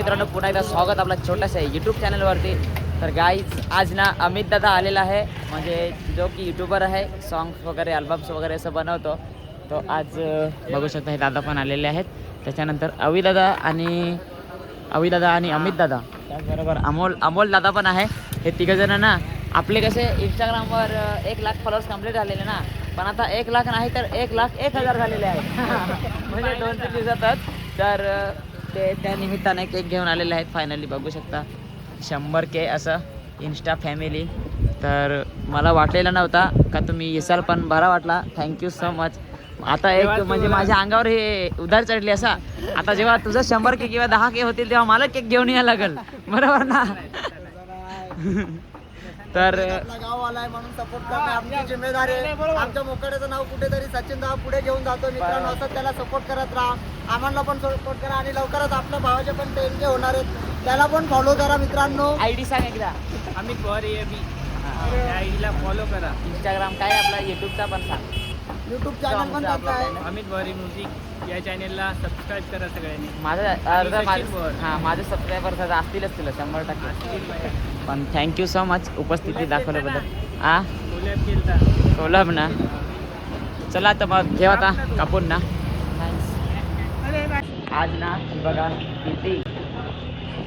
मित्रांनो, पुन्हा एकदा स्वागत आपला छोट्याशा यूट्यूब चॅनलवरती. तर गाईज आज ना अमित दादा आलेला आहे, म्हणजे जो की यूट्यूबर आहे, सॉंग्स वगैरे अल्बम्स वगैरे असं बनवतो. तो आज बघू शकता हे दादा पण आलेले आहेत. त्याच्यानंतर अविदादा आणि अमित दादा, त्याचबरोबर अमोल दादा पण आहे. हे तिघंजण ना आपले कसे इंस्टाग्रामवर 1 लाख फॉलोअर्स कंप्लीट झालेले ना, पण आता 1 लाख नाही तर 1,01,000 झालेले आहेत. म्हणजे 2-3 दिवसातच. तर ते त्या निमित्ताने केक घेऊन आलेले आहेत. फायनली बघू शकता 100K असं इंस्टा फॅमिली. तर मला वाटलेला नव्हता का तुम्ही येसाल, पण बरा वाटला. Thank you so much. आता एक म्हणजे माझ्या अंगावर हे उधार चढली असा. आता जेव्हा तुझं 100K किंवा 10K होतील तेव्हा मला केक घेऊन यायला लागेल, बरोबर ना? तर गाव आलाय म्हणून सपोर्ट करणे आमची जिम्मेदारी आहे. आमच्या मोकड्याचं नाव कुठेतरी सचिन दादा पुढे घेऊन जातो. मित्रांनो, असं त्याला सपोर्ट करत राहा, आम्हाला पण सपोर्ट करा आणि लवकरच आपल्या भावाचे पण 10K होणार आहेत, त्याला पण फॉलो करा. मित्रांनो, ID सांग एकदा. अमित वारी आईला फॉलो करा. इंस्टाग्राम काय आपला, यूट्यूबचा पण सांग. युट्यूब चॅनल पण त्याचा आहे, अमित वारी म्युझिक. या चॅनेलला सबस्क्राईब करा सगळ्यांनी. माझे सबस्क्रायबर्स असतीलच तुला 100%. पण थँक्यू सो मच उपस्थिती दाखवल्याबद्दल. कोलब ना. चला तर मग घेऊ आता कापून ना. आज ना बघा किती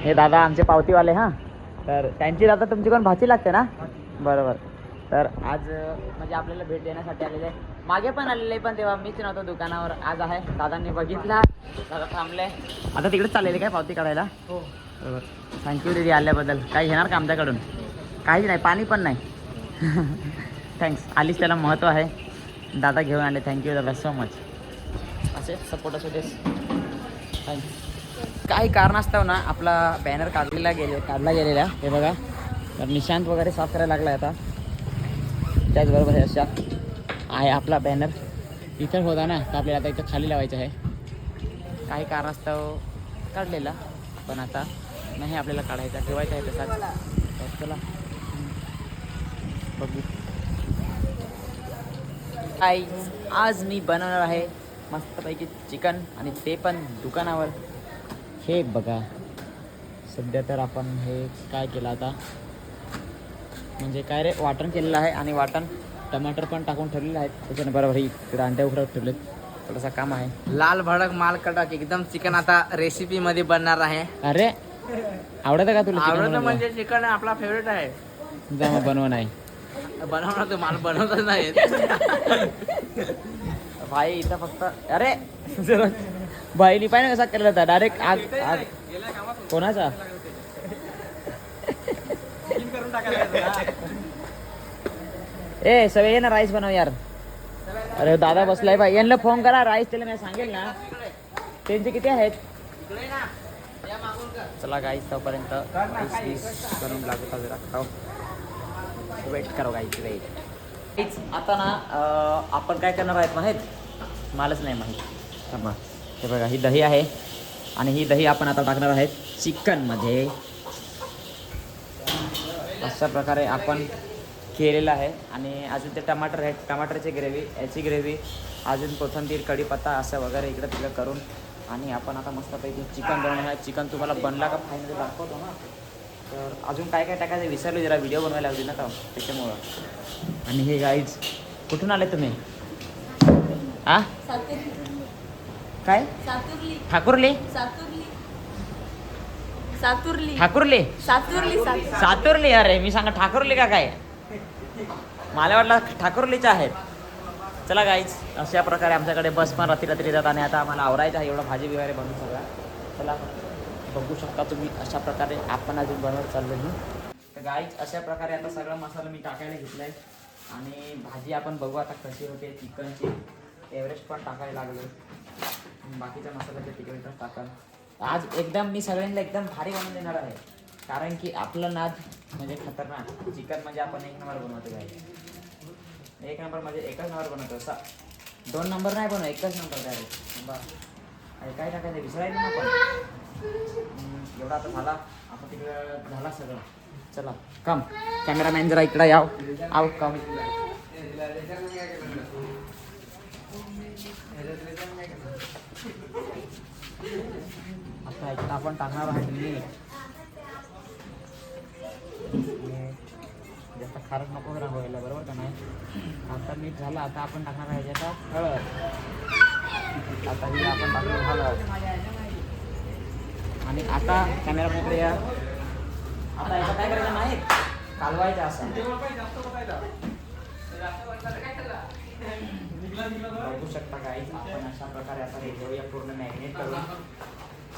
हे दादा आमचे पावतीवाले. हां, तर त्यांची दादा तुमची कोण भाची लागते ना, बरोबर. तर आज म्हणजे आपल्याला भेट देण्यासाठी आलेले आहे. मागे पण आलेले, पण तेव्हा मीच नव्हतो दुकानावर. आज आहे, दादांनी बघितला, दादा थांबले. आता तिकडेच चाललेले काय पावती काढायला. हो बरोबर. थँक्यू दीदी आल्याबद्दल. काही घेणार का आमच्याकडून? काहीच नाही, पाणी पण नाही. थँक्स. आलीच त्याला महत्त्व आहे. दादा घेऊन आले. थँक्यू दादा सो मच. असे सपोर्ट असू देस. थँक्यू. काही कारणास्तव ना आपला बॅनर काढला गेलेला. हे बघा, तर निशांत वगैरे साफ करायला लागला आहे आता. त्याचबरोबर हे अशा आहे आपला बॅनर. इथं होता ना, तर आपल्याला आता इथं खाली लावायचं आहे. काही कारणास्तव काढलेला, पण आता नाही आपल्याला काढायचा, ठेवायचा आहे तसाच. तर चला बघू. आज मी बनवणार आहे मस्तपैकी चिकन, आणि ते पण दुकानावर. हे बघा, सध्या तर आपण हे काय केलं आता, म्हणजे काय रे, वाटण केलेलं आहे. आणि वाटण टमाटर पण टाकून ठेवलेलं आहे. त्याच्याने बरोबर ही इकडे अंड्या उघडत ठेवलेत. थोडासा काम आहे. लाल भडक माल कडक एकदम चिकन आता रेसिपी मध्ये बनणार आहे. अरे आवडतं का तुला? आवडतं म्हणजे चिकन आपला फेवरेट आहे. जा मग बनव. नाही बनवणार तो माल बनवतच नाही भाई, इथं फक्त अरे भाईनी पाहिजे कसा केलेला होता डायरेक्ट. आग कोणाचा? ए सगळे ये ना, राईस बनव यार. अरे दादा बसलाय भाई, यांना फोन करा. राईस त्याला मी सांगेल ना. त्यांचे किती आहेत? चला गाईस, तोपर्यंत करून लागू जरा. वेट करो गाईस, वेट. आता ना आपण काय करणार आहेत माहीत? मलाच नाही माहीत. हे बघा, ही दही आहे, आणि ही दही आपण आता टाकणार आहेत चिकनमध्ये. अशा प्रकारे आपण केलेलं आहे. आणि अजून ते टमाटर आहेत, टमाटरची ग्रेव्ही, याची ग्रेव्ही, अजून कोथिंबीर, कढीपत्ता असं वगैरे इकडं तिकडं करून, आणि आपण आता मस्तपैकी चिकन बनवणार आहे. चिकन तुम्हाला बनला का फायनली दाखवतो ना. तर अजून काय काय टाकायचं विसरलो, जरा व्हिडिओ बनवायला लागली ना त्याच्यामुळं. आणि हे गाईज, कुठून आले तुम्ही? काय? ठाकुर्ली. सातुर्ली. अरे मी सांगा ठाकुर्ली का काय? मला वाटलं ठाकुर्लीच्या आहेत. चला गाईज, अशा प्रकारे आमच्याकडे बस पण रात्री येतात, आणि आता आम्हाला आवरायचं आहे एवढं भाजी वगैरे बनवून सगळा. चला बघू शकता तुम्ही, अशा प्रकारे आपण अजून बनवत चाललेलो. तर गाईज, अशा प्रकारे आता सगळा मसाला मी टाकायला घेतला आहे. आणि भाजी आपण बघू आता कशी होते. चिकनची एव्हरेस्ट पण टाकायला लागलो. बाकीच्या मसाल्याच्या तिकडे टाकाल. आज एकदम मी सगळ्यांना एकदम भारी बनवून देणार आहे, कारण की आपलं नाद म्हणजे खतरनाक. चिकन म्हणजे आपण 1 नंबर बनवतो गाईज. 1 नंबर म्हणजे एकच नंबर बनवतो. असा 2 नंबर नाही बनव, एकच नंबर डायरेक्ट. आणि काय टाकायचं विसरायचं ना पण. एवढा आता झाला, आता तिकडं झाला सगळं. चला कम कॅमेरामॅन जरा इकडं याव. कम. ह्याच्यात आपण टाकणार आहे मीठ. जास्त खारट नको रांगवायला, बरोबर का नाही. आता मीठ झालं, आता आपण टाकणार आहे ह्याच्यात हळद. आता ही आपण टाकली हळद. आणि आता कॅमेरा पुढे या. आता याचा काय करायचं नाही, कालवायचं असं. बघू शकता गाईज, आपण अशा प्रकारे आता हे घेऊया पूर्ण मॅरिनेट करून.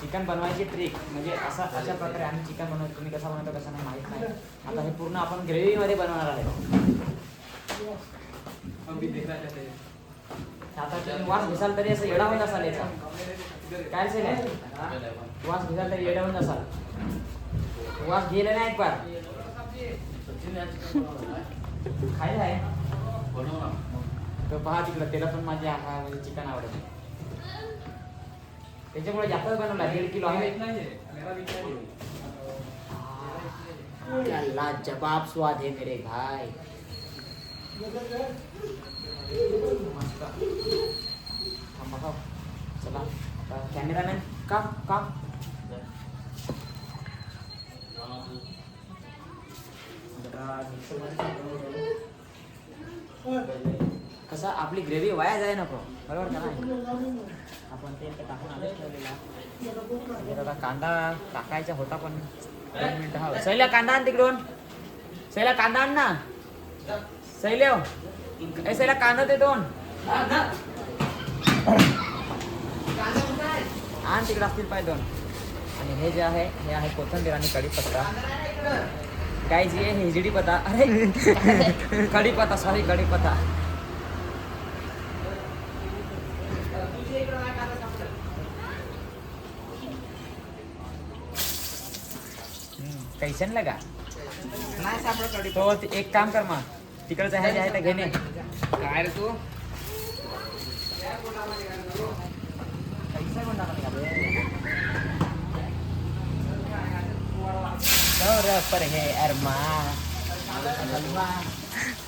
चिकन बनवायची ट्रिक म्हणजे अशा प्रकारे आम्ही चिकन बनवतो. तुम्ही कसं बनवतो कसं नाही माहीत नाही. आता हे पूर्ण आपण ग्रेव्हीमध्ये बनवणार आहे. आता तुम्ही वास घ्याल तरी असं येडा होऊन असाल याचा. काय असेल वास घ्याल तरी येडा होऊन असाल. वास गेले नाही एक बार खायला आहे तो पहा तिकडं. त्याला पण माझे म्हणजे चिकन आवडत, त्याच्यामुळे जास्त बनवला. 1.5 किलो आहे. लाजवाब स्वाद है मेरे भाई. मस्त. चला आता कॅमेरामॅन काम कसं आपली ग्रेव्ही वाया जाय नको, बरोबर का नाही. आपण तेल टाकून आधीच ठेवलेला. आता कांदा टाकायचा होता पण 2 मिनिटं. हा सैल्या कांदा आण तिकडून. सैल्या कांदा आण ना. सैल्या सैल्या कांदा ते 2 आण तिकडे असतील पाय 2. आणि हे जे आहे हे आहे कोथिंबीर आणि कढीपत्ता. गाईज ये हिजडी पत्ता, अरे कढीपत्ता, सॉरी कढीपत्ता. कैसन लगा नाही सापडत तो. एक काम कर मग, तिकडचं आहे जे आहे ते घेणे. काय रे तू कैसा गुंडा बनेगा बे? तर पर हे अरमा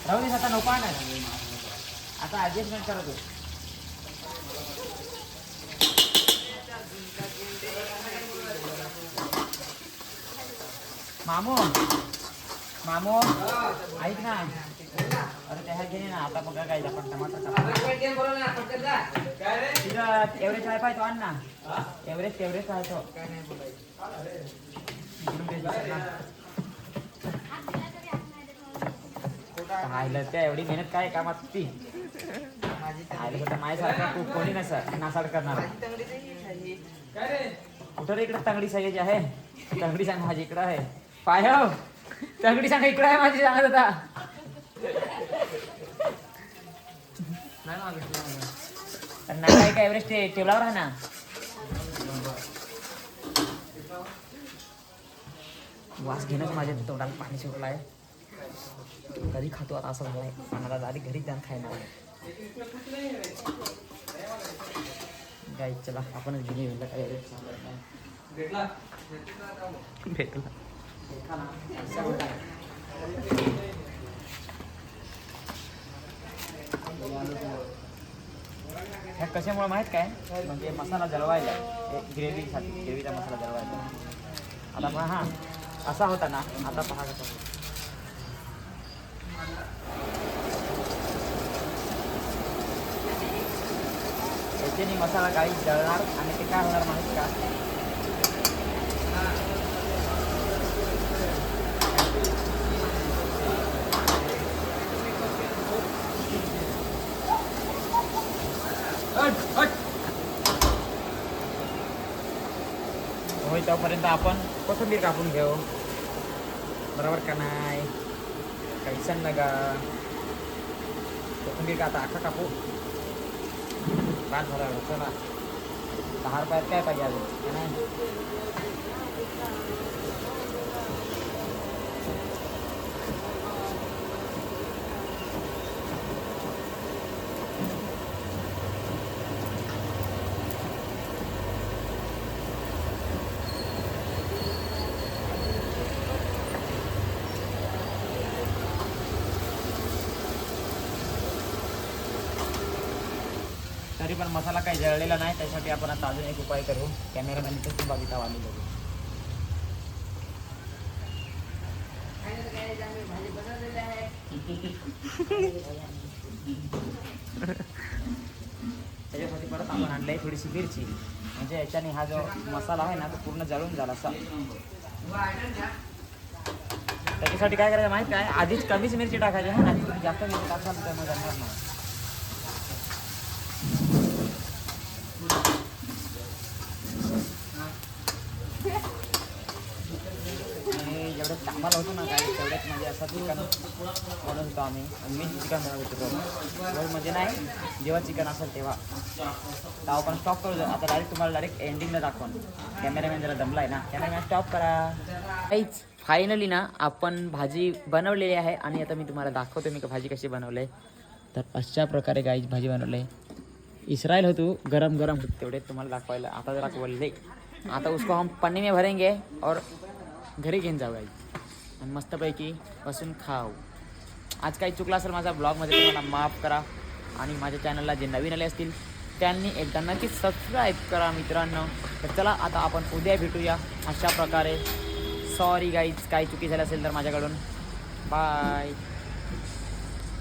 राहू दे आता नको ना. आता ॲडजस्टमेंट करा तू. मामू ऐक ना. अरे त्या घेणे ना. आता बघा काय आपण टमाटर एव्हरेस्ट आहे पाहिजे आण ना. एव्हरेस्ट आहे तो. खायला त्या एवढी मेहनत काय कामात ती. खायला तर माझ्यासारखा खूप कोणी नासाड करणार. कुठं रे इकडे तंगडी सगळ्याची आहे. तंगडी सांग माझी इकडं आहे. पाय तंगडी सांग इकडं आहे माझी, सांगत होता. नाही काय एव्हरेस्ट टेबलावर आहे ना. वास घेणंच माझ्या तोंडाला पाणी सुटलं आहे. कधी खातो आता असं झालंय. मला आधी घरी जाऊन खायला गाई. चला आपणच घेणे म्हणलं काय भेटला. ह्या कशामुळे माहीत काय, म्हणजे मसाला जळवायला, ग्रेव्हीसाठी ग्रेव्हीचा मसाला जळवायला. आता पहा हा असा होता ना. आता पहा कसा याच्याने मसाला काही जळणार आणि ते काय होणार माहीत का. होय तोपर्यंत आपण कोथिंबीर कापून घेऊ, बरोबर का नाही. कैसन लगा कोथिंबीर का आता अख्खा कापू. बाद झाला. चला 10 रुपयात काय पाहिजे अजून नाही. तरी पण मसाला काही जळलेला नाही, त्यासाठी आपण आता अजून एक उपाय करू. कॅमेरामॅन इथंच बघिता वाली बघू. त्याच्यासाठी परत आपण आणलंय थोडीशी मिरची, म्हणजे याच्याने हा जो मसाला आहे ना तो पूर्ण जळून झाला असा. त्याच्यासाठी काय करायचं माहित काय, आधीच कमीच मिरची टाकायची आहे ना, तुम्ही जास्त मिरची टाकाल तर मग जमणार नाही. आणि जेवढं कामाला होतो ना काय तेवढ्याच म्हणजे असं चिकन बनवत होतो आम्ही. मीच चिकन बनवत होतो रोजमध्ये नाही, जेव्हा चिकन असेल तेव्हा. तर आपण स्टॉप करू. आता तुम्हाला डायरेक्ट एंडिंगला दाखवून. कॅमेरामॅन जरा दमला आहे ना, कॅमेरामॅन स्टॉप करा. काहीच फायनली ना आपण भाजी बनवलेली आहे आणि आता मी तुम्हाला दाखवतो मी भाजी कशी बनवली आहे. तर अशा प्रकारे गाईच भाजी बनवली आहे. इस्रायल होतो गरम गरम होतं तेवढे तुम्हाला दाखवायला. आता जरा बोलले आता उसको हम पन्नी में भरेंगे और घरी घेऊन जाऊ आणि मस्तपैकी बसून खाऊ. आज काही चुकलं असेल माझा ब्लॉगमध्ये तुम्हाला माफ करा. आणि माझ्या चॅनलला जे नवीन आले असतील त्यांनी एकदा नक्की सबस्क्राईब करा मित्रांनो. तर चला आता आपण उद्या भेटूया अशा प्रकारे. सॉरी गाईज काही चुकी झाली असेल तर माझ्याकडून. बाय.